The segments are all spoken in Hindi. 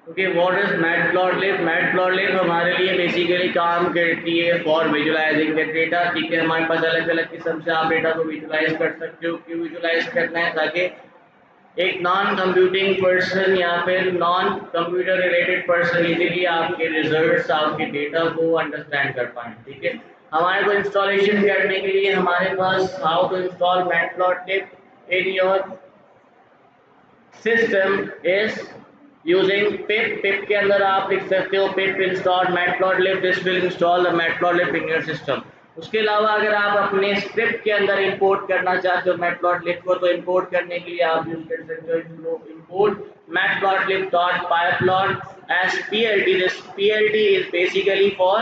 Okay, what is matplotlib? Matplotlib हमारे लिए बेसिकली काम करती है फॉर विजुलाइजिंग द डेटा। ठीक है, हमारे पास अलग अलग किस्म से आप डेटा को विजुलाइज कर सकते हो। क्यों विजुलाइज करना है? ताकि एक नॉन कंप्यूटिंग पर्सन या फिर non computer related person easily आपके रिजल्ट्स, आपके डेटा को अंडरस्टैंड कर पाए। ठीक है, हमारे को इंस्टॉलेशन करने के लिए हमारे पास how to install matplotlib in your system is using pip. Pip के अंदर आप लिख सकते हो pip install matplotlib, this will install the matplotlib in your system. उसके अलावा अगर आप अपने स्क्रिप्ट के अंदर इंपोर्ट करना चाहते हो मैटप्लॉटलिब को, तो इंपोर्ट करने के लिए आप यूज कर सकते हो import matplotlib dot pyplot as PLT. This PLT is basically for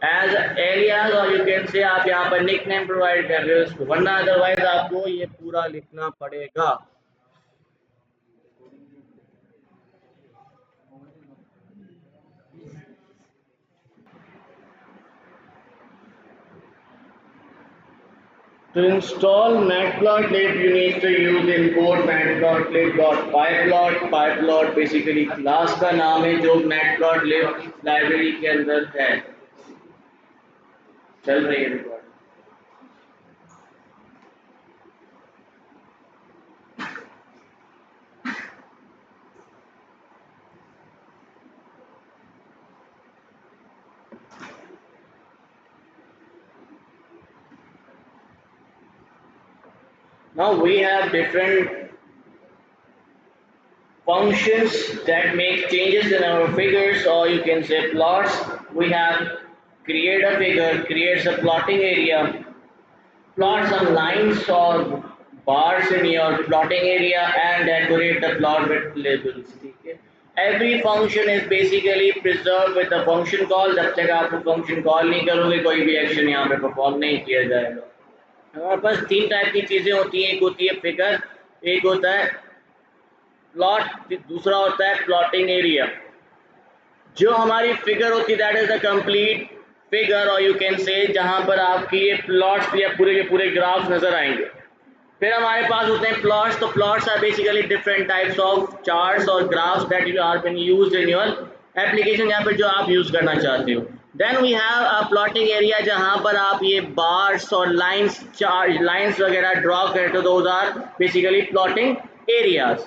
as alias, और यू कैन से आप यहाँ पर निक नेम प्रोवाइड कर रहे हो इसको, वरना अदरवाइज आपको ये पूरा लिखना पड़ेगा। To install matplotlib, you need to use import matplotlib.pyplot। pyplot basically class का नाम है जो matplotlib लाइब्रेरी के अंदर है। चल रही है record. Now we have different functions that make changes in our figures, or you can say plots. We have create a figure, creates a plotting area, plot some lines or bars in your plotting area, and decorate the plot with labels। ठीक है, every function is basically preserved with the function call। जब तक आप फंक्शन कॉल नहीं करोगे कोई भी एक्शन यहाँ पे परफॉर्म नहीं किया जाएगा। हमारे पास तीन टाइप की चीज़ें होती हैं, एक होती है फिगर, एक होता है प्लॉट, दूसरा होता है प्लॉटिंग एरिया। जो हमारी फिगर होती है that is the complete figure, और यू कैन से जहां पर आपकी ये प्लॉट्स या पूरे के पूरे ग्राफ नजर आएंगे। फिर हमारे पास होते हैं प्लॉट्स। तो plots are basically different types of charts और graphs that you are been used in your application, या फिर जो आप यूज करना चाहते हो। Then we have a plotting area जहां पर आप ये बार्स और लाइंस, चार्ट लाइंस वगैरह ड्रॉ करते हो, those are basically plotting areas.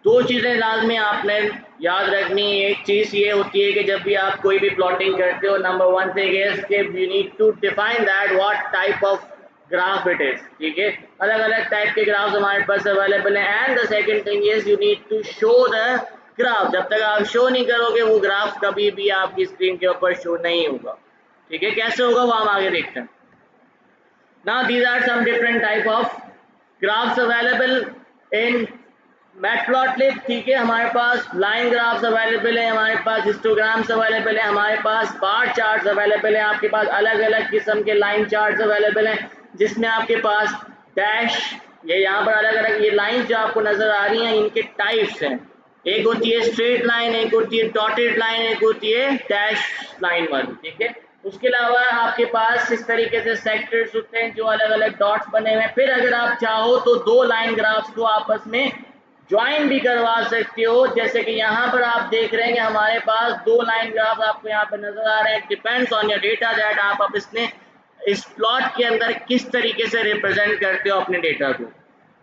दो चीज़ें लाजमी आपने याद रखनी है। एक चीज़ ये होती है कि जब भी आप कोई भी प्लॉटिंग करते हो, नंबर वन थिंग इज कि you need to define that what type of graph it is. ठीक है, अलग अलग टाइप के ग्राफ्स हमारे पास अवेलेबल हैं। And the second thing is you need to show the graph. जब तक आप शो नहीं करोगे वो ग्राफ कभी भी आपकी स्क्रीन के ऊपर शो नहीं होगा। ठीक है, कैसे होगा वो हम आगे देखते हैं। Now these are some different type of graphs available in Matplotlib. ठीक है, हमारे पास लाइन ग्राफ्स अवेलेबल है, हमारे पास हिस्टोग्राम्स अवेलेबल है, हमारे पास बार चार्ट्स अवेलेबल है, आपके पास अलग अलग किस्म के लाइन चार्ट्स अवेलेबल हैं जिसमें आपके पास डैश, ये यहाँ पर अलग अलग ये लाइंस जो आपको नजर आ रही हैं इनके टाइप्स हैं। एक होती है स्ट्रेट लाइन, एक होती है डॉटेड लाइन, एक होती है डैश लाइन वाली। ठीक है, उसके अलावा आपके पास इस तरीके से सेक्टर्स होते हैं जो अलग अलग डॉट्स बने हुए हैं। फिर अगर आप चाहो तो दो लाइन ग्राफ्स को आपस में ज्वाइन भी करवा सकते हो, जैसे कि यहाँ पर आप देख रहे हैं कि हमारे पास दो लाइन ग्राफ आपको यहाँ पर नजर आ रहे हैं। Depends on your data that आप अब इसने इस प्लॉट के अंदर किस तरीके से रिप्रेजेंट करते हो अपने डेटा को।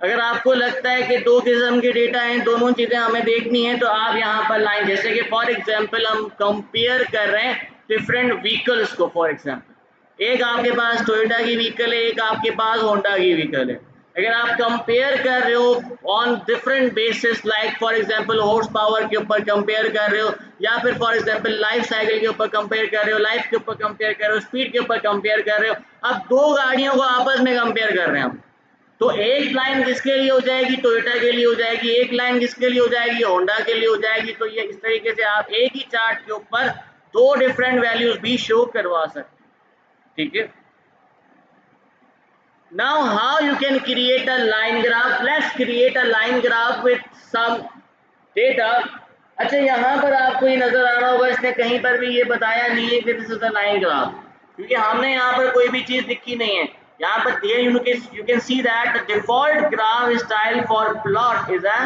अगर आपको लगता है कि दो किस्म के डेटा हैं, दोनों चीज़ें हमें देखनी है, तो आप यहाँ पर लाइन, जैसे कि फॉर एग्जांपल हम कंपेयर कर रहे हैं डिफरेंट व्हीकल्स को। फॉर एग्जांपल एक आपके पास टोयोटा की व्हीकल है, एक आपके पास होंडा की व्हीकल है। अगर आप कंपेयर कर रहे हो on different basis, like for example horse power के ऊपर कंपेयर कर रहे हो, या फिर फॉर एग्जांपल लाइफ साइकिल के ऊपर कंपेयर कर रहे हो, लाइफ के ऊपर कंपेयर कर रहे हो, स्पीड के ऊपर कंपेयर कर रहे हो, अब दो गाड़ियों को आपस में कंपेयर कर रहे हैं हम, तो एक लाइन किसके लिए हो जाएगी? टोयोटा के लिए हो जाएगी। एक लाइन किसके लिए हो जाएगी? होंडा के लिए हो जाएगी। तो ये इस तरीके से आप एक ही चार्ट के ऊपर दो डिफरेंट वैल्यूज भी शो करवा सकते हैं। ठीक है, now how you can create a line graph? Let's create a line graph with some data। अच्छा, यहाँ पर आपको ये नजर आ रहा होगा इसने कहीं पर भी ये बताया नहीं है कि this is a line graph, क्योंकि हमने यहाँ पर कोई भी चीज लिखी नहीं है। यहाँ पर there you can see that the default graph style for plot is a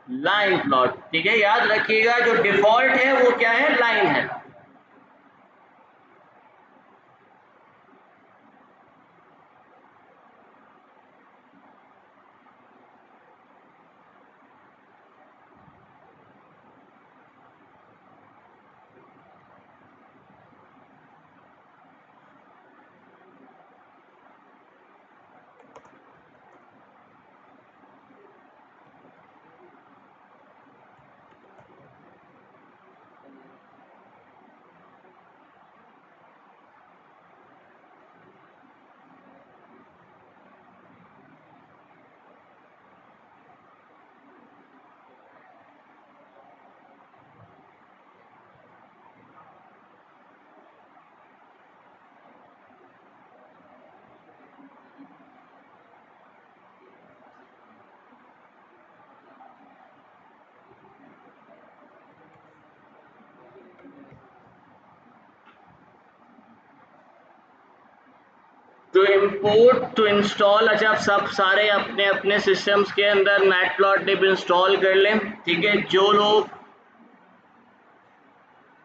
line plot, ठीक है, याद रखिएगा जो डिफॉल्ट है वो क्या है, लाइन है। टू इम्पोर्ट टू इंस्टॉल, अच्छा आप सब सारे अपने अपने सिस्टम्स के अंदर मैटप्लॉटलिब इंस्टॉल कर लें, ठीक है। जो लोग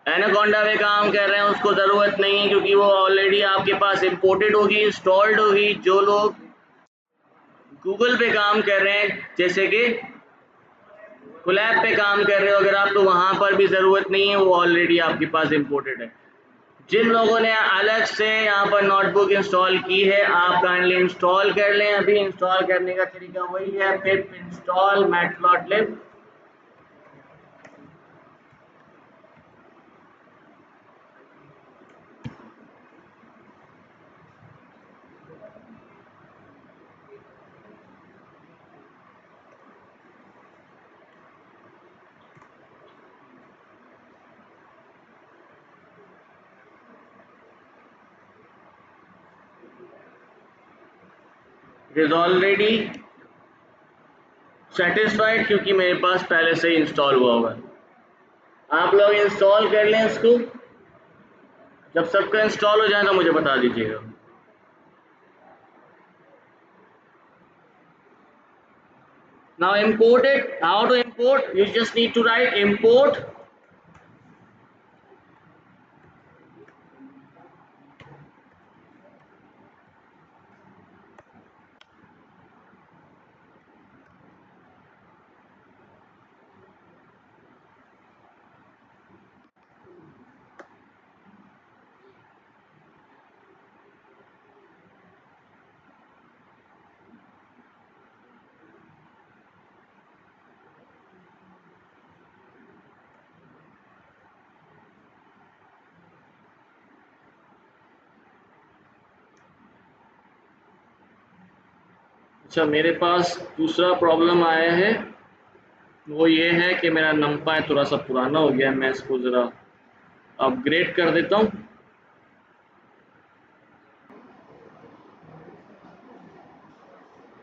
एनाकोंडा पे काम कर रहे हैं उसको ज़रूरत नहीं है क्योंकि वो ऑलरेडी आपके पास इम्पोर्टेड होगी, इंस्टॉल्ड होगी। जो लोग गूगल पे काम कर रहे हैं जैसे कि कोलैब पे काम कर रहे हो अगर आप, तो वहाँ पर भी ज़रूरत नहीं है, वो ऑलरेडी आपके पास इम्पोर्टेड है। जिन लोगों ने अलग से यहाँ पर नोटबुक इंस्टॉल की है आप काइंडली इंस्टॉल कर लें। अभी इंस्टॉल करने का तरीका वही है, पिप install matplotlib. It is already satisfied क्योंकि मेरे पास पहले से ही इंस्टॉल हुआ होगा। आप लोग इंस्टॉल कर लें इसको, जब सबका इंस्टॉल हो जाए तो मुझे बता दीजिएगा। Now import it. How to import? You just need to write import अच्छा मेरे पास दूसरा प्रॉब्लम आया है, वो ये है कि मेरा नंपाई थोड़ा सा पुराना हो गया है, मैं इसको ज़रा अपग्रेड कर देता हूँ।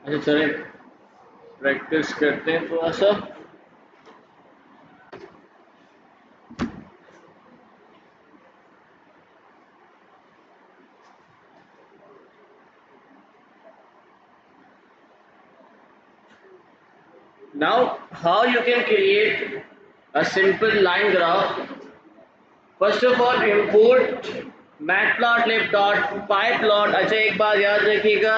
अच्छा चलें प्रैक्टिस करते हैं थोड़ा सा। Now how you can create a simple line graph? First of all import matplotlib.pyplot। अच्छा एक बात याद रखिएगा,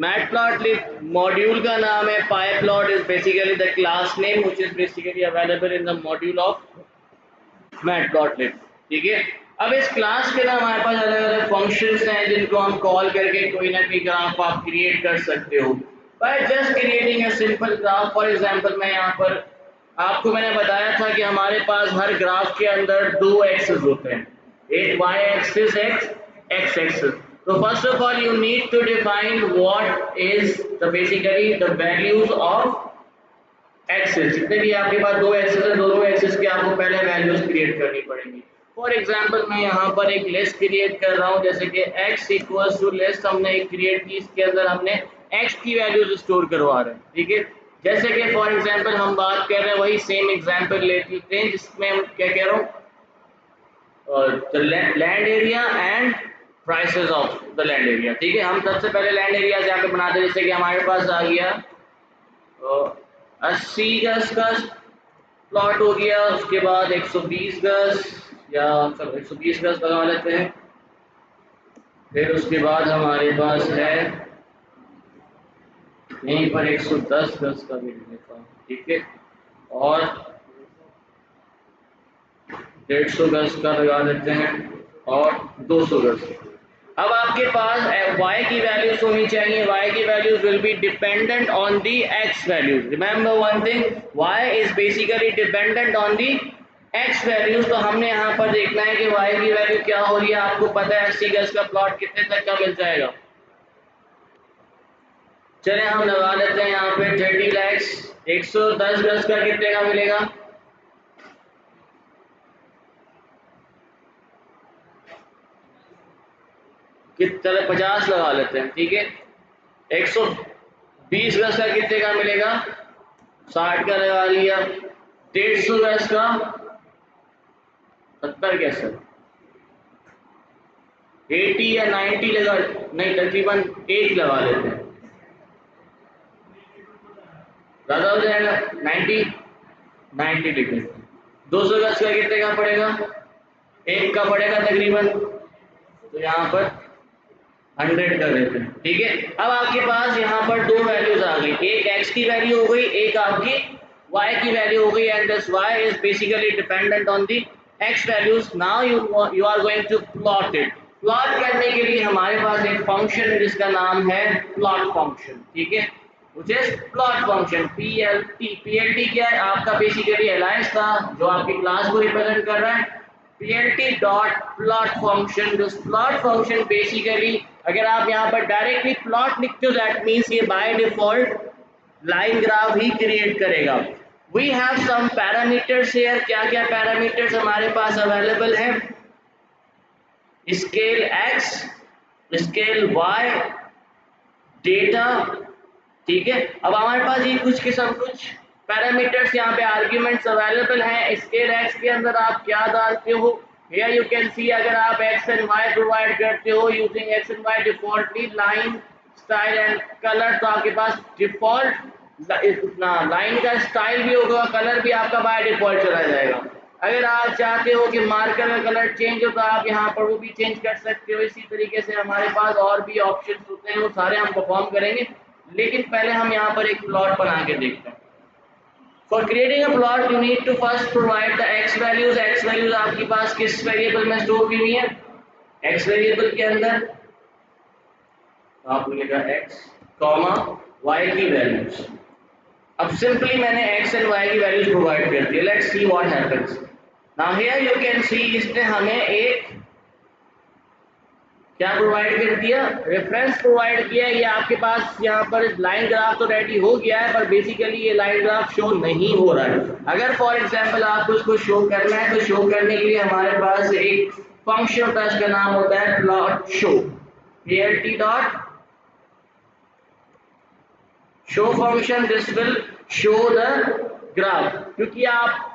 matplotlib मॉड्यूल का नाम है, pyplot is basically the class name which is basically available in the module of matplotlib, ठीक है। अब इस क्लास के अंदर हमारे पास अलग अलग फंक्शंस हैं जिनको हम कॉल करके कोई ना कोई ग्राफ आप क्रिएट कर सकते हो by just creating a simple graph. For example मैं यहाँ पर आपको मैंने बताया था कि हमारे पास हर ग्राफ के अंदर दो एक्सिस होते हैं, एक वाई एक्सिस, एक्स एक्सिस। तो first of all you need to define what is the basically the values of axis. जितने भी आपके पास दो एक्सिस है, दोनों एक्सिस के आपको पहले वैल्यूज क्रिएट करनी पड़ेंगी। फॉर एग्जांपल मैं यहाँ पर एक लिस्ट क्रिएट कर रहा हूँ, जैसे कि x इक्वल्स टू लिस्ट हमने एक क्रिएट की, इसके अंदर हमने x की वैल्यूज स्टोर करवा रहे हैं, ठीक है। जैसे कि फॉर एग्जांपल हम बात कर रहे हैं, वही सेम एग्जांपल ले लेते हैं जिसमें हम क्या कह रहा हूँ, land area and prices of the land area, ठीक है। हम सबसे पहले लैंड एरिया यहाँ पे बनाते हैं, जैसे कि हमारे पास आ गया 80 गज का प्लॉट हो गया, उसके बाद 120 गज, या चलो 120 गज लगा लेते हैं। फिर उसके बाद हमारे पास है यहीं पर 110 गज का भी लेता हूँ, ठीक है, और 150 गज का लगा लेते हैं, और 200 गज। अब आपके पास y की वैल्यूज होनी चाहिए। y की values will be dependent on the x values. Remember one thing, y is basically dependent on the x values. तो हमने यहाँ पर देखना है कि y की वैल्यू क्या हो रही है। आपको पता है 80 गज का प्लॉट कितने तक का मिल जाएगा। चले हम लगा लेते हैं यहाँ पे 30 लैक्स। 110 गज का कितने का मिलेगा? कितने? 50 लगा लेते हैं, ठीक है। 120 गज का कितने का मिलेगा? 60 का लगा लिया। 150 गज का 70 कैसे, 80 या 90 लगा, नहीं तकरीबन 8 लगा लेते हैं, ज़्यादा हो जाएगा। 90, 90 लिख लेते हैं। 200 गज का कितने का पड़ेगा? एक का पड़ेगा तकरीबन, तो यहाँ पर 100 कर देते हैं, ठीक है। अब आपके पास यहाँ पर दो वैल्यूज आ गई, एक x की वैल्यू हो गई, एक आपकी y की वैल्यू हो गई, and this y is basically dependent on the x values. Now you are going to plot it. Plot करने के लिए हमारे पास एक फंक्शन है जिसका नाम है प्लॉट फंक्शन, ठीक है, which is plot function PLT। PLT क्या है? आपका बेसिकली अलायंस था जो आपकी क्लास को रिप्रेजेंट कर रहा है। PLT dot plot function. This plot function basically, अगर आप यहाँ पर डायरेक्टली प्लॉट लिखते हो दैट मीन्स ये बाय डिफॉल्ट लाइन ग्राफ ही क्रिएट करेगा। We have some parameters here. क्या क्या पैरामीटर्स हमारे पास अवेलेबल है? Scale x, scale y, data, ठीक है। अब हमारे पास ये कुछ पैरामीटर्स यहाँ पे आर्ग्यूमेंट्स अवेलेबल हैं। स्केल x के अंदर आप क्या डालते हो? हियर यू कैन सी, अगर आप x एंड y प्रोवाइड करते हो using x and y defaultly line, style and colour, तो आपके पास डिफॉल्ट लाइन का स्टाइल भी होगा, कलर भी आपका बाय डिफॉल्ट चला जाएगा। अगर आप चाहते हो कि मार्कर का कलर चेंज हो तो आप यहाँ पर वो भी चेंज कर सकते हो। इसी तरीके से हमारे पास और भी ऑप्शंस होते हैं, वो सारे हम परफॉर्म करेंगे, लेकिन पहले हम यहाँ पर एक प्लॉट बना के देखते हैं। For creating a plot you need to first provide the X values. X values आपके पास किस वेरिएबल में स्टोर की हुई है? एक्स वेरिएबल के अंदर आपको लिखा एक्स कॉमा वाई की वैल्यूज। अब सिंपली मैंने x एंड y की वैल्यूज प्रोवाइड कर दी। Let's see what happens. Now here you can see, इसने हमें एक क्या प्रोवाइड कर दिया? रेफरेंस प्रोवाइड किया। ये आपके पास यहाँ पर लाइन ग्राफ तो रेडी हो गया है, पर बेसिकली ये लाइन ग्राफ शो नहीं हो रहा है। अगर फॉर एग्जांपल आपको इसको शो करना है तो शो करने के लिए हमारे पास एक फंक्शन होता है, इसका नाम होता है plot show. PLT dot show function, this will show the graph. क्योंकि आप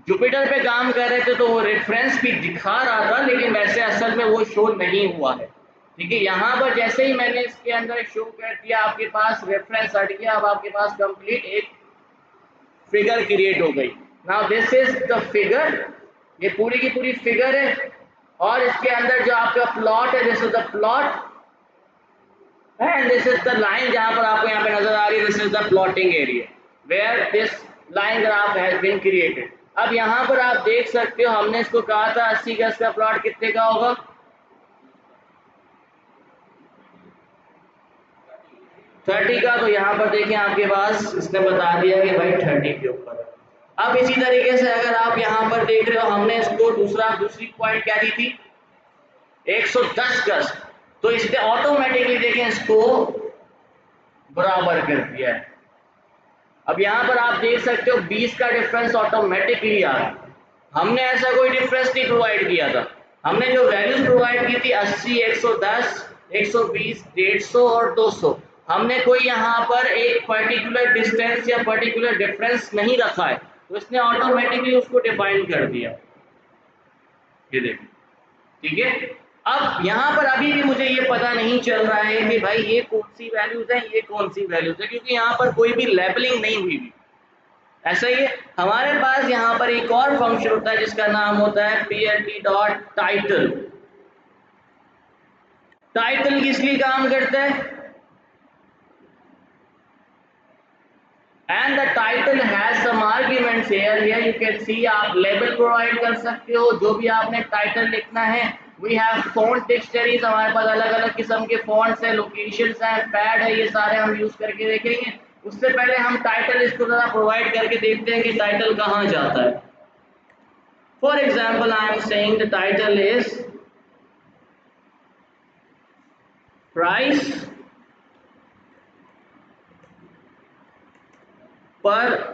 जुपिटर पे काम कर रहे थे तो वो रेफरेंस भी दिखा रहा था, लेकिन वैसे असल में वो शो नहीं हुआ है, ठीक है। यहाँ पर जैसे ही मैंने इसके अंदर शो कर दिया आपके पास रेफरेंस हट गया। अब आपके पास कंप्लीट एक फिगर क्रिएट हो गई। Now this is the figure, ये पूरी की पूरी फिगर है, और इसके अंदर जो आपका प्लॉट है, this is the plot, and this is the line जहां पर आपको यहाँ पे नजर आ रही है, this is the plotting area where this line graph has been created. अब यहाँ पर आप देख सकते हो, हमने इसको कहा था 80 गज का प्लॉट कितने का होगा? 30 का। तो यहाँ पर देखिए आपके पास इसने बता दिया कि भाई 30 के ऊपर है। अब इसी तरीके से अगर आप यहाँ पर देख रहे हो, हमने इसको दूसरी पॉइंट क्या दी थी? 110 गज। तो इसने ऑटोमेटिकली देखें इसको बराबर कर दिया है। अब यहाँ पर आप देख सकते हो 20 का डिफरेंस ऑटोमेटिकली आ रहा है। हमने ऐसा कोई डिफरेंस नहीं प्रोवाइड किया था। हमने जो वैल्यूज प्रोवाइड की थी 80, 110, 120, 150 और 200, हमने कोई यहाँ पर एक पर्टिकुलर डिस्टेंस या पर्टिकुलर डिफरेंस नहीं रखा है, तो इसने ऑटोमेटिकली उसको डिफाइन कर दिया। ये देखिए, ठीक है। अब यहाँ पर अभी भी मुझे ये पता नहीं चल रहा है कि भाई ये कौन सी वैल्यूज है, ये कौन सी वैल्यूज है, क्योंकि यहाँ पर कोई भी लेबलिंग नहीं हुई हुई। ऐसा ही है, हमारे पास यहाँ पर एक और फंक्शन होता है जिसका नाम होता है plt डॉट टाइटल। टाइटल किस लिए काम करता है? And the title has some arguments here. Here you can see, आप लेबल प्रोवाइड कर सकते हो जो भी आपने टाइटल लिखना है। वी हैव फॉन्ट डिक्शनरीज, हमारे पास अलग अलग किस्म के फॉन्ट्स हैं, लोकेशंस हैं, पैड है, ये सारे हम यूज करके देखेंगे। उससे पहले हम टाइटल इसको जरा प्रोवाइड करके देखते हैं कि टाइटल कहाँ जाता है। For example I am saying the title is price per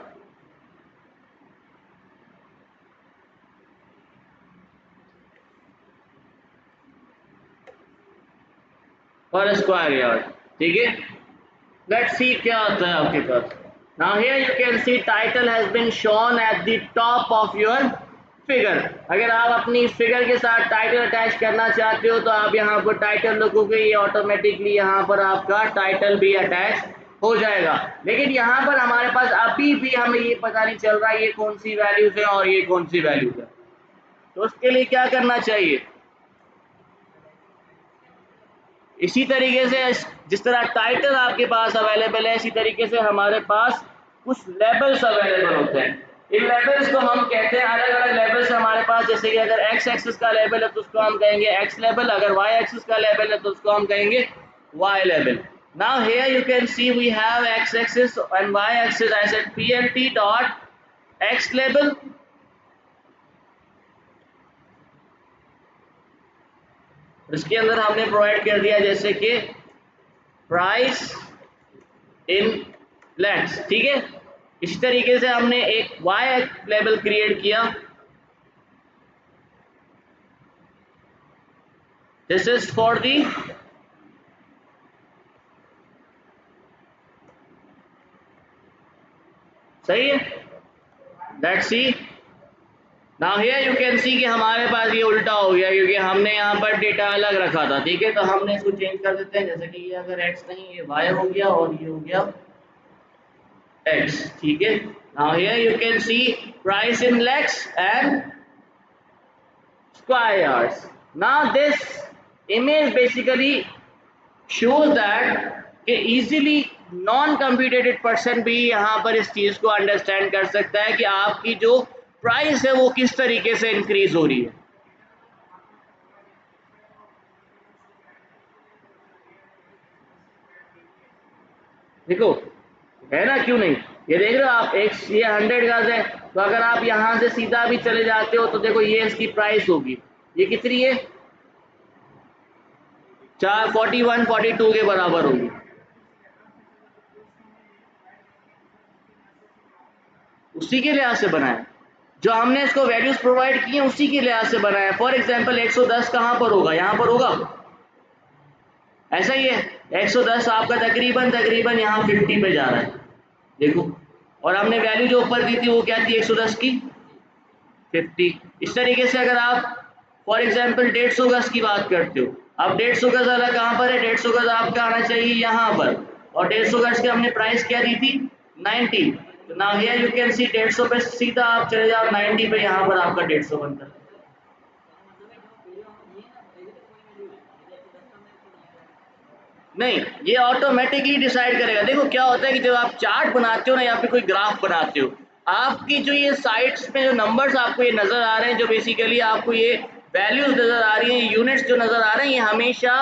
square yard. ठीक है, लेट्स सी क्या आता है आपके पास। Now here you can see title has been shown at the top of your figure. अगर आप अपनी फिगर के साथ टाइटल अटैच करना चाहते हो तो आप यहाँ पर टाइटल लिखोगे, ये ऑटोमेटिकली यहाँ पर आपका टाइटल भी अटैच हो जाएगा। लेकिन यहाँ पर हमारे पास अभी भी हमें ये पता नहीं चल रहा है ये कौन सी वैल्यूज है और ये कौन सी वैल्यूज है। तो उसके लिए क्या करना चाहिए? इसी तरीके से जिस तरह टाइटल आपके पास अवेलेबल है, इसी तरीके से हमारे पास कुछ लेबल्स अवेलेबल होते हैं। इन लेबल्स को हम कहते हैं, अलग अलग लेबल्स हमारे पास, जैसे कि अगर एक्स एक्सिस का लेबल है तो उसको हम कहेंगे एक्स लेबल, अगर वाई एक्सिस का लेबल है तो उसको हम कहेंगे Y label. Now here you can see we have X axis and Y axis. I said plt dot X label, इसके अंदर हमने प्रोवाइड कर दिया जैसे कि प्राइस इन लैक्स। ठीक है, इसी तरीके से हमने एक वाई लेबल क्रिएट किया, दिस इज फॉर दी सही है। Let's C, now here you can सी कि हमारे पास ये उल्टा हो गया क्योंकि हमने यहाँ पर डेटा अलग रखा था। ठीक है, तो हमने इसको चेंज कर देते हैं, जैसे कि ये अगर एक्स नहीं, ये वाई हो गया और ये हो गया एक्स। ठीक है, now here you can C price in lakhs and square yards. Now this image basically shows that कि easily नॉन कंप्यूटेटेड पर्सन भी यहाँ पर इस चीज को अंडरस्टैंड कर सकता है कि आपकी जो प्राइस है वो किस तरीके से इंक्रीज हो रही है। देखो, है ना, क्यों नहीं? ये देख रहे हो आप, एक ये 100 गज है, तो अगर आप यहाँ से सीधा भी चले जाते हो तो देखो ये इसकी प्राइस होगी, ये कितनी है, 41 42 के बराबर होगी। उसी के लिहाज से बनाया, जो हमने इसको वैल्यूज प्रोवाइड की हैं उसी के लिहाज से बनाया। फॉर एग्जांपल 110 कहाँ पर होगा, यहाँ पर होगा, ऐसा ही है। 110 आपका तकरीबन तकरीबन यहाँ 50 पे जा रहा है, देखो। और हमने वैल्यू जो ऊपर दी थी वो क्या थी, 110 की 50। इस तरीके से अगर आप फॉर एग्जांपल 150 गज की बात करते हो, अब 150 गज वाला कहाँ पर है, 150 गज आपका आना चाहिए यहाँ पर, और 150 गज की हमने प्राइस क्या दी थी, 90। तो नाउ हियर यू कैन सी 150 पे सीधा आप चले जाओ 90 पे, यहाँ पर आपका 150 बनता है। नहीं, ये ऑटोमेटिकली डिसाइड करेगा। देखो क्या होता है कि जब आप चार्ट बनाते हो ना या फिर कोई ग्राफ बनाते हो, आपकी जो ये साइड्स पे जो नंबर्स आपको ये नजर आ रहे हैं, जो बेसिकली आपको ये वैल्यूज नजर आ रही हैं, यूनिट्स जो नजर आ रहे हैं, ये हमेशा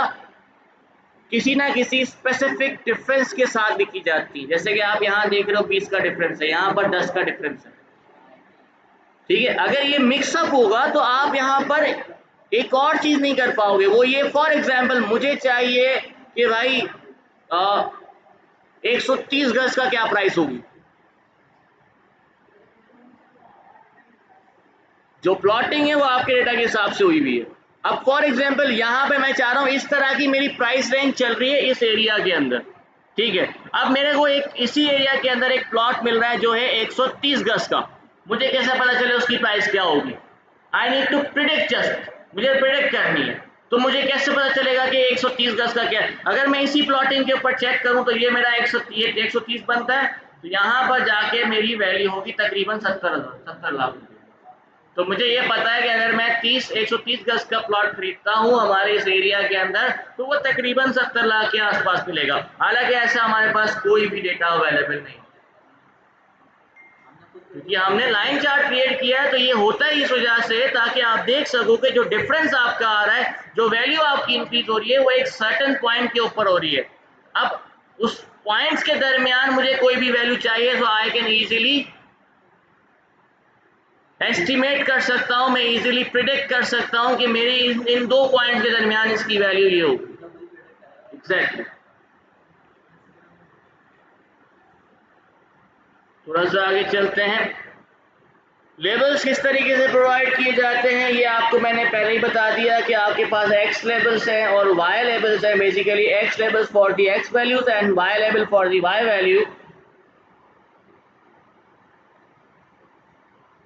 किसी ना किसी स्पेसिफिक डिफरेंस के साथ लिखी जाती है। जैसे कि आप यहाँ देख रहे हो 20 का डिफरेंस है, यहाँ पर 10 का डिफरेंस है। ठीक है, अगर ये मिक्सअप होगा तो आप यहाँ पर एक और चीज नहीं कर पाओगे, वो ये फॉर एग्जाम्पल मुझे चाहिए कि भाई 130 गज का क्या प्राइस होगी, जो प्लॉटिंग है वो आपके डेटा के हिसाब से हुई हुई है। अब फॉर एग्जांपल यहाँ पे मैं चाह रहा हूँ इस तरह की मेरी प्राइस रेंज चल रही है इस एरिया के अंदर। ठीक है, अब मेरे को एक इसी एरिया के अंदर एक प्लॉट मिल रहा है जो है 130 गज का, मुझे कैसे पता चले उसकी प्राइस क्या होगी? I need to predict, just मुझे प्रिडिक्ट करनी है। तो मुझे कैसे पता चलेगा कि 130 गज का क्या है? अगर मैं इसी प्लॉटिंग के ऊपर चेक करूं तो ये मेरा 130 बनता है, तो यहाँ पर जाके मेरी वैल्यू होगी तकरीबन 70 लाख रुपए। तो मुझे ये पता है कि अगर मैं 130 गज का प्लॉट खरीदता हूँ हमारे इस एरिया के अंदर, तो वो तकरीबन 70 लाख के आसपास मिलेगा। हालांकि ऐसा हमारे पास कोई भी डेटा अवेलेबल नहीं, क्योंकि हमने लाइन चार्ट क्रिएट किया है। तो ये होता है इस वजह से ताकि आप देख सको कि जो डिफरेंस आपका आ रहा है, जो वैल्यू आपकी इंक्रीज हो रही है, वो एक सर्टेन पॉइंट के ऊपर हो रही है। अब उस पॉइंट्स के दरमियान मुझे कोई भी वैल्यू चाहिए, तो आई कैन इजीली एस्टिमेट कर सकता हूं, मैं इजीली प्रिडिक्ट कर सकता हूं कि मेरी इन दो पॉइंट्स के दरमियान इसकी वैल्यू ये होगी। एग्जैक्टली। थोड़ा सा आगे चलते हैं। लेबल्स किस तरीके से प्रोवाइड किए जाते हैं, ये आपको मैंने पहले ही बता दिया कि आपके पास एक्स लेबल्स हैं और वाई लेबल्स हैं। Basically X labels for the X values and Y label for the Y value.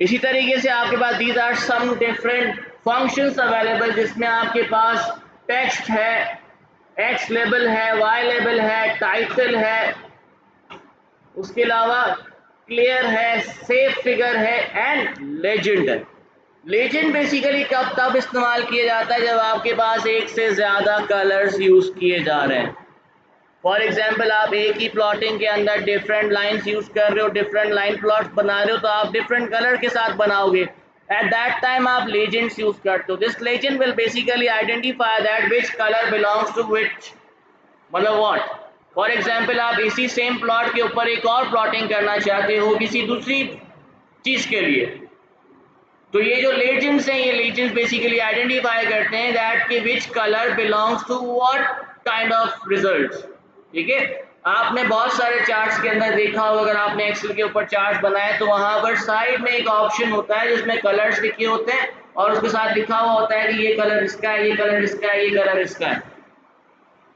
इसी तरीके से आपके पास these are some different functions available, जिसमें आपके पास टेक्स्ट है, एक्स लेबल है, वाई लेबल है, टाइटल है, उसके अलावा क्लियर है, सेफ फिगर है एंड लेजेंड है। लेजेंड बेसिकली कब तब इस्तेमाल किया जाता है जब आपके पास एक से ज़्यादा कलर्स यूज़ किए जा रहे हैं। फॉर एग्जाम्पल आप एक ही प्लॉटिंग के अंदर डिफरेंट लाइन्स यूज़ कर रहे हो, डिफरेंट लाइन प्लॉट्स बना रहे हो, तो आप डिफरेंट कलर के साथ बनाओगे। एट दैट टाइम आप लेजेंड्स यूज़ करते हो। This legend will basically identify that which colour belongs to which, मतलब व्हाट। फॉर एग्जाम्पल आप इसी सेम प्लॉट के ऊपर एक और प्लॉटिंग करना चाहते हो किसी दूसरी चीज़ के लिए, तो ये जो लेजेंड्स हैं, ये लेजेंड्स बेसिकली आइडेंटिफाई करते हैं दैट कि which colour belongs to what kind of results. ठीक है। आपने बहुत सारे चार्ट्स के अंदर देखा हो, अगर आपने एक्सेल के ऊपर चार्ट बनाए तो वहां पर साइड में एक ऑप्शन होता है जिसमें कलर्स लिखे होते हैं और उसके साथ लिखा हुआ होता है कि ये कलर इसका है, ये कलर इसका है, ये कलर इसका है।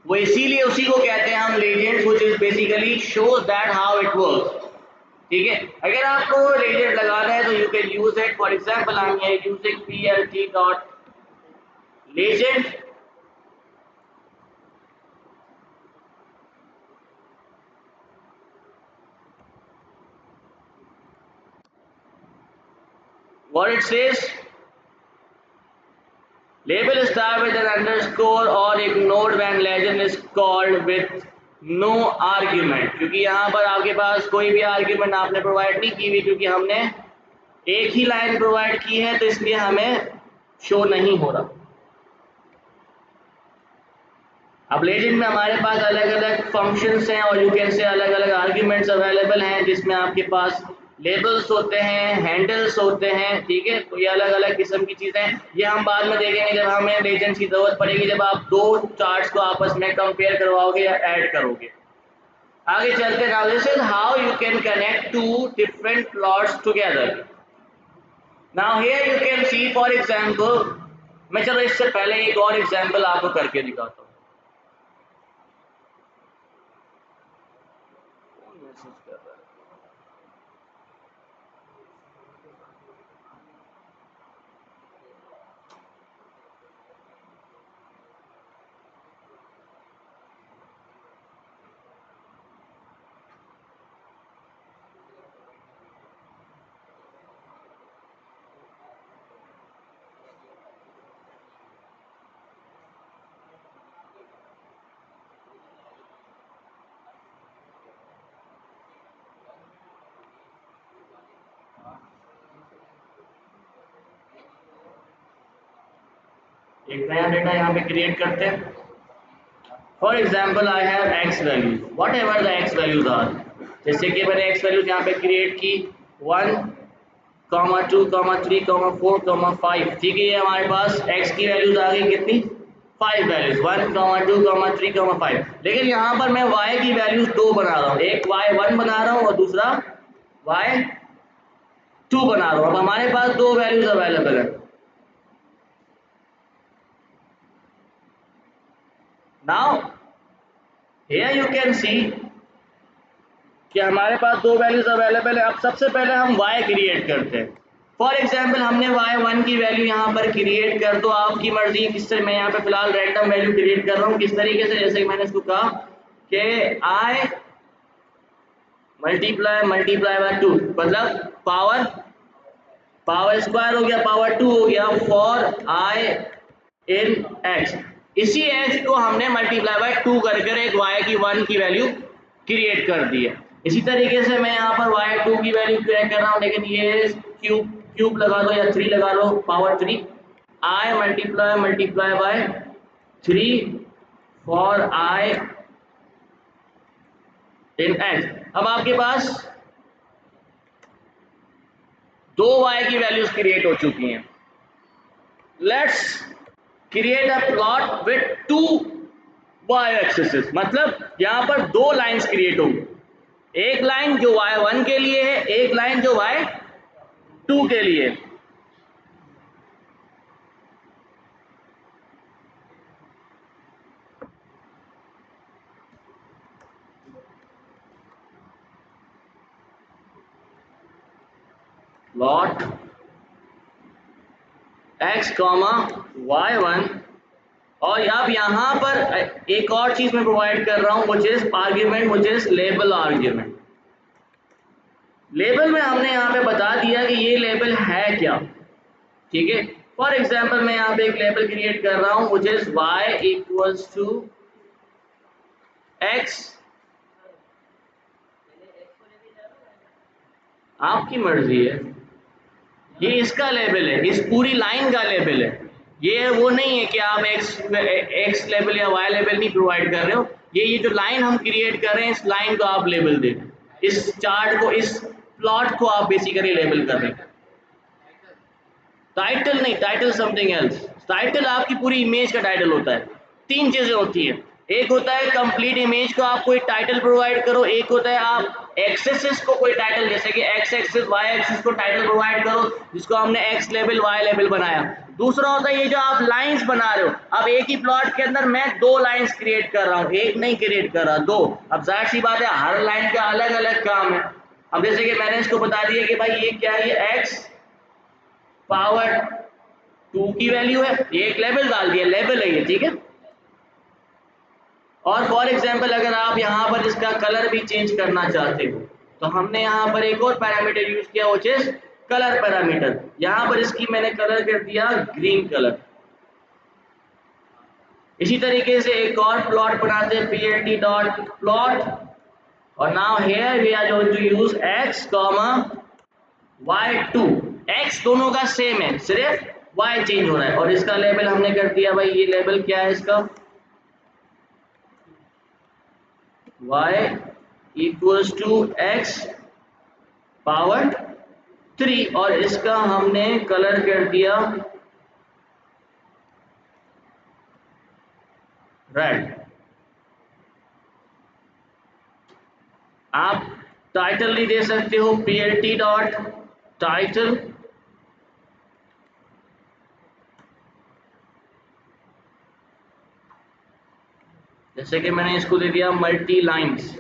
वो इसीलिए उसी को कहते हैं हम legends, which is basically shows that how it works. ठीक है। अगर आपको लेजेंड लगाना है तो you can use it. For example I am using plt dot legend। what it says, label star with an underscore or ignored when legend is called with no argument। क्योंकि यहाँ पर आपके पास कोई भी आर्ग्यूमेंट आपने प्रोवाइड नहीं की हुई, क्योंकि हमने एक ही लाइन प्रोवाइड की है, तो इसलिए हमें शो नहीं हो रहा। अब लेजेंड में हमारे पास अलग अलग फंक्शंस हैं और यू कैन से अलग अलग आर्ग्यूमेंट्स अवेलेबल हैं, जिसमें आपके पास लेबल्स होते हैं, हैंडल्स होते हैं। ठीक है। तो ये अलग अलग किस्म की चीज़ें हैं, ये हम बाद में देखेंगे जब हमें लेजेंड्स की ज़रूरत पड़ेगी, जब आप दो चार्ट्स को आपस में कंपेयर करवाओगे या ऐड करोगे। आगे चलते now this is how you can connect two different plots together. Now here you can see for example, मैं चलो इससे पहले एक और एग्जांपल आपको करके दिखाता हूँ। एक नया डेटा यहाँ पे क्रिएट करते हैं। For example I have X values, whatever the X values are. जैसे कि मैंने एक्स वैल्यूज यहाँ पे क्रिएट की 1, 2, 3, 4, 5। ठीक है। ये हमारे पास एक्स की वैल्यूज आ गई कितनी, 5 वैल्यूज, 1, 2, 3, 5। लेकिन यहाँ पर मैं y की वैल्यूज 2 बना रहा हूँ, एक y1 बना रहा हूँ और दूसरा y2 बना रहा हूँ। अब हमारे पास दो वैल्यूज अवेलेबल है। नाउ हियर यू कैन सी कि हमारे पास दो वैल्यूज अवेलेबल है। अब सबसे पहले हम y क्रिएट करते हैं। फॉर एग्जाम्पल हमने y1 की वैल्यू यहाँ पर क्रिएट कर दो, आपकी मर्जी किस तरह, मैं यहाँ पे फिलहाल रैंडम वैल्यू क्रिएट कर रहा हूँ किस तरीके से, जैसे कि मैंने इसको कहा कि i मल्टीप्लाई बाय 2, मतलब पावर स्क्वायर हो गया, पावर 2 हो गया, फॉर i इन x। इसी x को हमने मल्टीप्लाई बाय 2 कर कर एक y की 1 की वैल्यू क्रिएट कर दी है। इसी तरीके से मैं यहाँ पर y2 की वैल्यू क्रिएट कर रहा हूँ, लेकिन ये क्यूब लगा लो या 3 लगा लो, power 3, i multiply by 3 for i in x। अब आपके पास दो y की वैल्यूज क्रिएट हो चुकी हैं। Let's create a plot with 2 y axis, मतलब यहां पर दो लाइंस क्रिएट होंगी, एक लाइन जो y1 के लिए है, एक लाइन जो y2 के लिए। प्लॉट x y1, और अब यहां पर एक और चीज मैं प्रोवाइड कर रहा हूं, which is argument, which is label argument. Label में हमने यहाँ पे बता दिया कि ये लेबल है क्या, ठीक है। फॉर एग्जाम्पल मैं यहाँ पे एक लेबल क्रिएट कर रहा हूँ, which is y equals to x, आपकी मर्जी है, ये इसका लेबल है, इस पूरी लाइन का लेबल है। ये वो नहीं है कि आप एक्स लेबल या वाई लेबल नहीं प्रोवाइड कर रहे हो, ये जो लाइन हम क्रिएट कर रहे हैं, इस लाइन को आप लेबल दे, इस चार्ट को, इस प्लॉट को आप बेसिकली लेबल कर रहे हैं। टाइटल नहीं, टाइटल समथिंग एल्स। टाइटल आपकी पूरी इमेज का टाइटल होता है। तीन चीजें होती है, एक होता है कंप्लीट इमेज को आप कोई टाइटल प्रोवाइड करो, एक होता है आप एक्सेस को कोई टाइटल, जैसे कि एक्स एक्सिस वाई एक्सिस को टाइटल प्रोवाइड करो, जिसको हमने एक्स लेबल वाई लेबल बनाया। दूसरा होता है ये जो आप लाइंस बना रहे हो, अब एक ही प्लॉट के अंदर मैं दो लाइंस क्रिएट कर रहा हूँ, एक नहीं क्रिएट कर रहा, दो। अब जाहिर सी बात है हर लाइन का अलग अलग काम है। अब जैसे कि मैंने इसको बता दिया कि भाई ये क्या है, ये एक्स पावर 2 की वैल्यू है, ये एक लेबल डाल दिया, लेबल है ये, ठीक है। और फॉर एग्जांपल अगर आप यहाँ पर इसका कलर भी चेंज करना चाहते हो, तो हमने यहाँ पर एक और पैरामीटर यूज किया, वो चीज कलर पैरामीटर। यहाँ पर इसकी मैंने कलर कर दिया ग्रीन कलर। इसी तरीके से एक और प्लॉट बनाते हैं, plt डॉट प्लॉट, और now here we are going to use x y2। x दोनों का सेम है, सिर्फ y चेंज हो रहा है, और इसका लेबल हमने कर दिया भाई, ये लेबल क्या है इसका, y equals to x power 3, और इसका हमने कलर कर दिया रेड। आप टाइटल नहीं दे सकते हो, plt डॉट टाइटल, जैसे कि मैंने इसको दे दिया मल्टी लाइंस।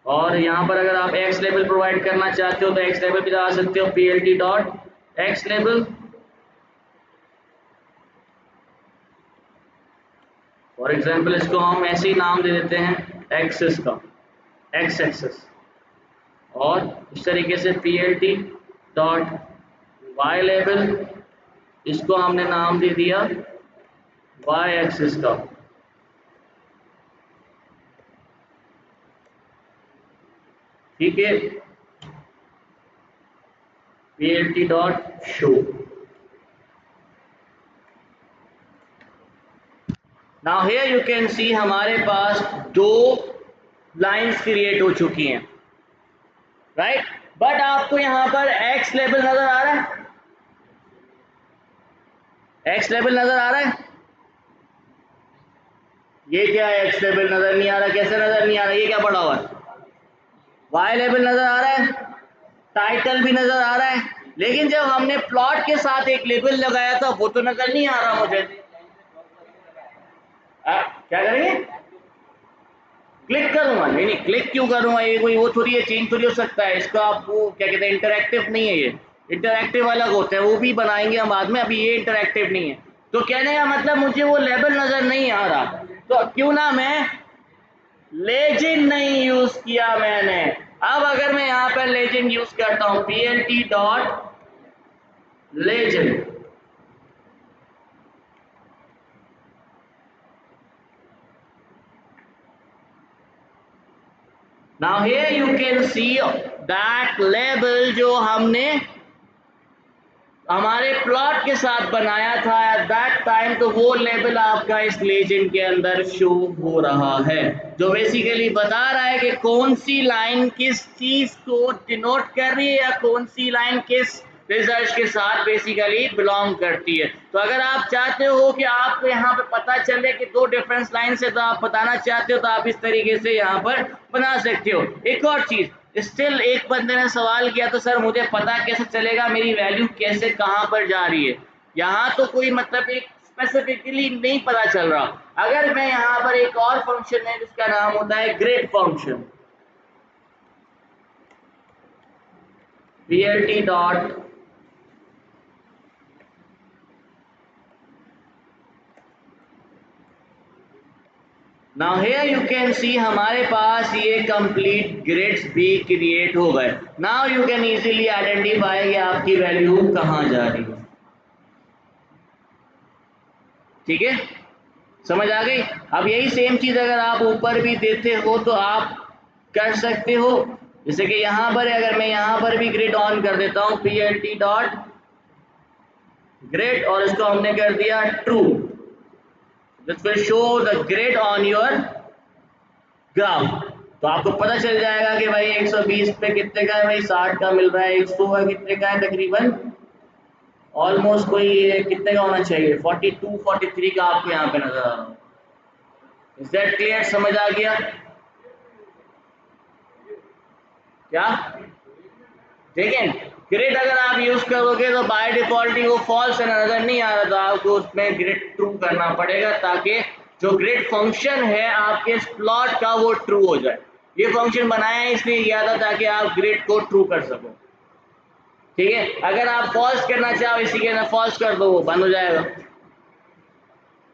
और यहाँ पर अगर आप एक्स लेबल प्रोवाइड करना चाहते हो तो एक्स लेबल भी लगा सकते हो, plt dot X label. For example इसको हम ऐसे ही नाम दे देते हैं एक्सेस का, एक्स एक्सेस। और इस तरीके से plt डॉट वाई लेबल, इसको हमने नाम दे दिया वाई एक्सिस का। ठीक है, plt dot show. Now here you can सी हमारे पास दो लाइंस क्रिएट हो चुकी हैं, राइट। बट आपको यहां पर एक्स लेबल नजर आ रहा है, एक्स लेबल नजर आ रहा है, ये क्या है, एक्स लेबल नजर नहीं आ रहा, कैसे नजर नहीं आ रहा, ये क्या पड़ा हुआ है, वाई लेबल नजर आ रहा है, टाइटल भी नजर आ रहा है, लेकिन जब हमने प्लॉट के साथ एक लेबल लगाया था वो तो नजर नहीं आ रहा मुझे। क्या करेंगे, क्लिक करूंगा? नहीं नहीं, क्लिक क्यों करूंगा? ये कोई वो थोड़ी है, चेंज थोड़ी हो सकता है इसका। आप वो क्या कहते हैं, इंटरैक्टिव नहीं है ये। इंटरैक्टिव अलग होते हैं, वो भी बनाएंगे हम बाद में, अभी ये इंटरैक्टिव नहीं है। तो कहने का मतलब मुझे वो लेबल नजर नहीं आ रहा, तो क्यों ना मैं लेजेंड नहीं यूज किया मैंने। अब अगर मैं यहाँ पर लेजेंड यूज करता हूँ, plt dot legend, now here you can see that label जो हमने हमारे प्लॉट के साथ बनाया था एट दैट टाइम, तो वो लेबल आपका इस लेजेंड के अंदर शो हो रहा है, जो बेसिकली बता रहा है कि कौन सी लाइन किस चीज को डिनोट कर रही है, या कौन सी लाइन किस रिजल्ट के साथ बेसिकली बिलोंग करती है। तो अगर आप चाहते हो कि आपको यहाँ पे पता चले कि दो डिफरेंस लाइन से, तो आप बताना चाहते हो, तो आप इस तरीके से यहाँ पर बना सकते हो। एक और चीज, स्टिल एक बंदे ने सवाल किया, तो सर मुझे पता कैसे चलेगा मेरी वैल्यू कैसे कहां पर जा रही है? यहाँ तो कोई मतलब एक स्पेसिफिकली नहीं पता चल रहा। अगर मैं यहाँ पर एक और फंक्शन है जिसका नाम होता है grade function, plt dot now here you can सी हमारे पास ये कंप्लीट ग्रिड्स भी क्रिएट हो गए। Now you can easily identify कि आपकी वैल्यू कहाँ जा रही है। ठीक है, समझ आ गई? अब यही सेम चीज अगर आप ऊपर भी देते हो तो आप कर सकते हो। जैसे कि यहाँ पर अगर मैं यहाँ पर भी ग्रिड ऑन कर देता हूँ, plt डॉट ग्रिड, और इसको हमने कर दिया true, this will show the grid on your graph. तो आपको पता चल जाएगा कि भाई 120 पे कितने का है, भाई 60 का मिल रहा है, 100 का कितने का है, तकरीबन ऑलमोस्ट कोई कितने का होना चाहिए, 42 43 का आपको यहाँ पे नजर आ रहा है। Is that clear? समझ आ गया क्या? ठीक है, ग्रिड अगर आप यूज करोगे तो बाय डिफॉल्ट ही वो फॉल्स नजर नहीं आ रहा, तो आपको उसमें ग्रिड ट्रू करना पड़ेगा, ताकि जो ग्रिड फंक्शन है आपके प्लॉट का वो ट्रू हो जाए। ये फंक्शन बनाया इसलिए किया था ताकि आप ग्रिड को ट्रू कर सको। ठीक है, अगर आप फॉल्स करना चाहो इसी के अंदर फॉल्स कर दो, वो बंद हो जाएगा।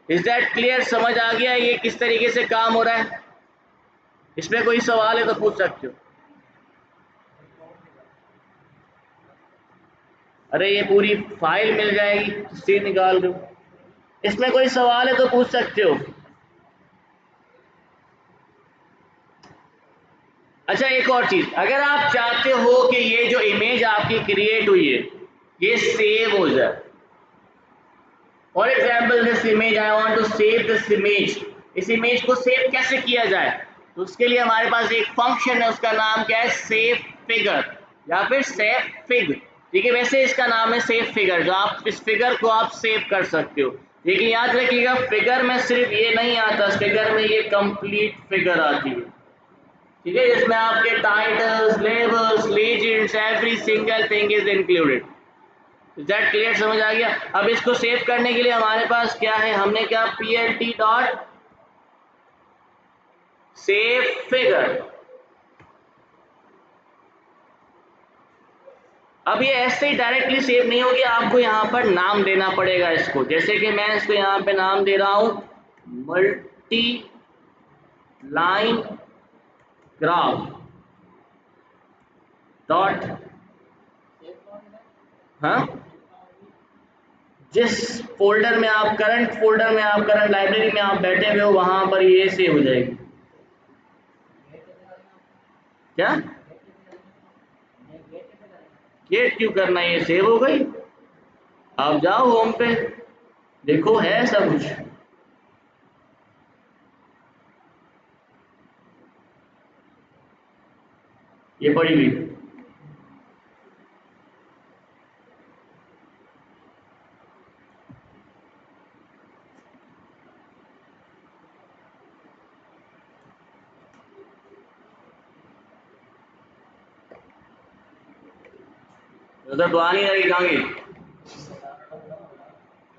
Is that clear? समझ आ गया ये किस तरीके से काम हो रहा है? इसमें कोई सवाल है तो पूछ सकते हो। अरे ये पूरी फाइल मिल जाएगी, सी निकाल दो। इसमें कोई सवाल है तो पूछ सकते हो। अच्छा, एक और चीज, अगर आप चाहते हो कि ये जो इमेज आपकी क्रिएट हुई है ये सेव हो जाए, for example this image, I want to save this image, इस इमेज को सेव कैसे किया जाए? तो उसके लिए हमारे पास एक फंक्शन है, उसका नाम क्या है, सेव फिगर या फिर सेव फिग। ठीक है, वैसे इसका नाम है सेव फिगर, जो आप इस फिगर को आप सेव कर सकते हो। लेकिन याद रखिएगा, फिगर में सिर्फ ये नहीं आता, फिगर में ये कंप्लीट फिगर आती है। ठीक है, जिसमें आपके titles, labels, legends, every single thing is included. That clear? समझ आ गया? अब इसको सेव करने के लिए हमारे पास क्या है, हमने क्या, plt डॉट सेव फिगर। अब ये ऐसे ही डायरेक्टली सेव नहीं होगी, आपको यहाँ पर नाम देना पड़ेगा इसको। जैसे कि मैं इसको यहाँ पे नाम दे रहा हूँ मल्टी लाइन ग्राफ डॉट, हाँ, जिस फोल्डर में आप करंट फोल्डर में आप करंट लाइब्रेरी में आप बैठे हुए हो वहां पर ये सेव हो जाएगी। क्या गेट क्यों करना है, ये सेव हो गई। आप जाओ होम पे, देखो है सब कुछ। ये पड़ी हुई, उधर तो आ नहीं रही, कहाँ गई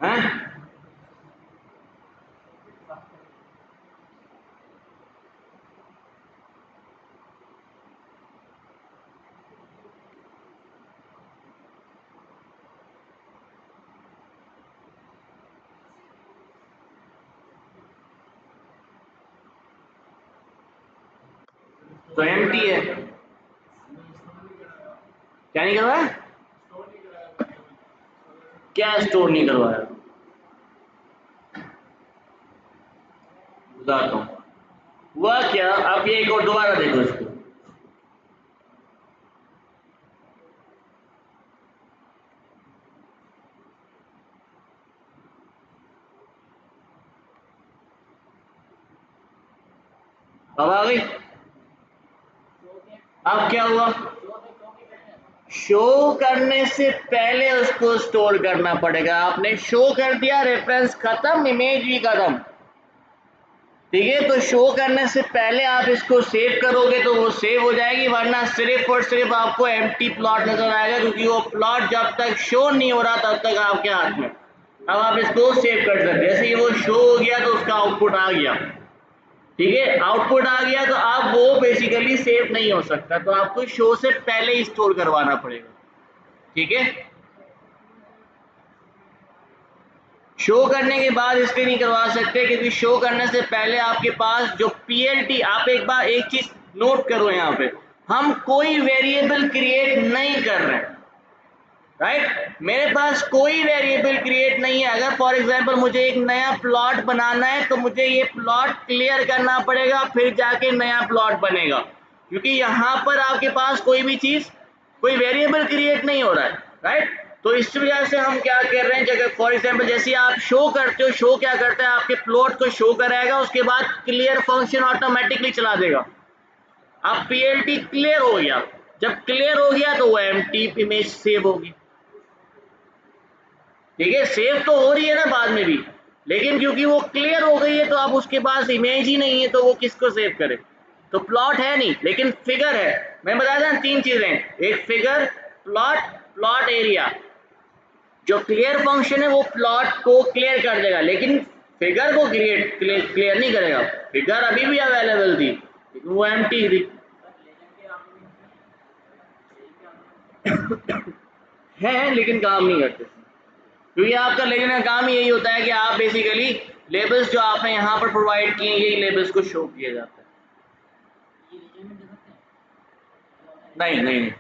हैं? तो एम्प्टी है। क्या नहीं करवाया? क्या स्टोर नहीं करवाया? बताता हूँ हुआ क्या। आप ये एक और दोबारा देखो इसको। अब आ गई। अब क्या हुआ? शो करने से पहले उसको स्टोर करना पड़ेगा। आपने शो कर दिया, रेफरेंस खत्म, इमेज भी खत्म। ठीक है, तो शो करने से पहले आप इसको सेव करोगे तो वो सेव हो जाएगी, वरना सिर्फ और सिर्फ आपको एम्प्टी प्लॉट नजर आएगा, क्योंकि वो प्लॉट जब तक शो नहीं हो रहा तब तक आपके हाथ में। अब आप इसको सेव कर सकते, जैसे ही वो शो हो गया तो उसका आउटपुट आ गया। ठीक है, आउटपुट आ गया तो अब वो बेसिकली सेव नहीं हो सकता, तो आपको शो से पहले ही स्टोर करवाना पड़ेगा। ठीक है, शो करने के बाद इसलिए नहीं करवा सकते क्योंकि शो करने से पहले आपके पास जो पीएलटी, आप एक बार एक चीज नोट करो, यहाँ पे हम कोई वेरिएबल क्रिएट नहीं कर रहे हैं, राइट। मेरे पास कोई वेरिएबल क्रिएट नहीं है। अगर फॉर एग्जांपल मुझे एक नया प्लॉट बनाना है तो मुझे ये प्लॉट क्लियर करना पड़ेगा, फिर जाके नया प्लॉट बनेगा, क्योंकि यहाँ पर आपके पास कोई भी चीज, कोई वेरिएबल क्रिएट नहीं हो रहा है, राइट। तो इस वजह से हम क्या कर रहे हैं, जगह फॉर एग्जांपल जैसे आप शो करते हो, शो क्या करता है, आपके प्लॉट को शो कराएगा, उसके बाद क्लियर फंक्शन ऑटोमेटिकली चला देगा। अब पीएलटी क्लियर हो गया, जब क्लियर हो गया तो वो एम्प्टी इमेज सेव होगी। ठीक है, सेव तो हो रही है ना बाद में भी, लेकिन क्योंकि वो क्लियर हो गई है तो अब उसके पास इमेज ही नहीं है, तो वो किसको सेव करे। तो प्लॉट है नहीं, लेकिन फिगर है। मैं बता दें तीन चीजें, एक फिगर, प्लॉट, प्लॉट एरिया। जो क्लियर फंक्शन है वो प्लॉट को क्लियर कर देगा, लेकिन फिगर को क्लियर नहीं करेगा। फिगर अभी भी अवेलेबल थी लेकिन वो एम्प्टी थी। है लेकिन काम नहीं करते, क्योंकि आपका लेखन का काम यही होता है कि आप बेसिकली लेबल्स जो आपने यहाँ पर प्रोवाइड किए, यही लेबल्स को शो किया जाता है। नहीं नहीं नहीं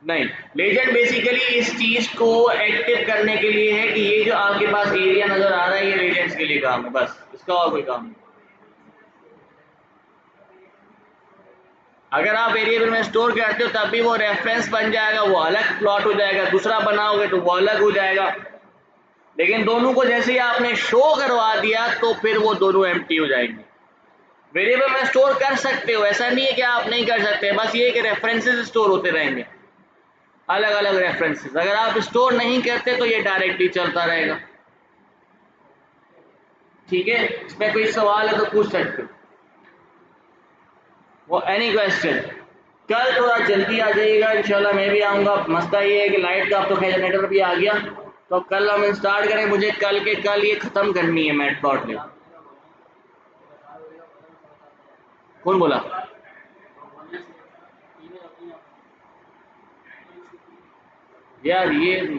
नहीं, लेजेंड बेसिकली इस चीज को एक्टिव करने के लिए है कि ये जो आपके पास एरिया नजर आ रहा है ये लेजेंड्स के लिए काम है, बस इसका और कोई काम नहीं। अगर आप वेरिएबल में स्टोर करते हो तब भी वो रेफरेंस बन जाएगा, वो अलग प्लॉट हो जाएगा, दूसरा बनाओगे तो वो अलग हो जाएगा। लेकिन दोनों को जैसे ही आपने शो करवा दिया तो फिर वो दोनों एम्प्टी हो जाएंगे। वेरिएबल में स्टोर कर सकते हो, ऐसा नहीं है कि आप नहीं कर सकते, बस ये कि रेफरेंसेस स्टोर होते रहेंगे, अलग अलग रेफरेंसेस। अगर आप स्टोर नहीं करते तो ये डायरेक्टली चलता रहेगा। ठीक है, इसमें कोई सवाल है तो पूछ सकते हो, वो एनी क्वेश्चन। कल थोड़ा जल्दी आ जाइएगा इंशाल्लाह, मैं भी आऊँगा। मसला ये है कि लाइट का अब तो खैर जनरेटर भी आ गया, तो कल हम स्टार्ट करें। मुझे कल के कल ये ख़त्म करनी है मैट प्लॉट में। कौन बोला? यार ये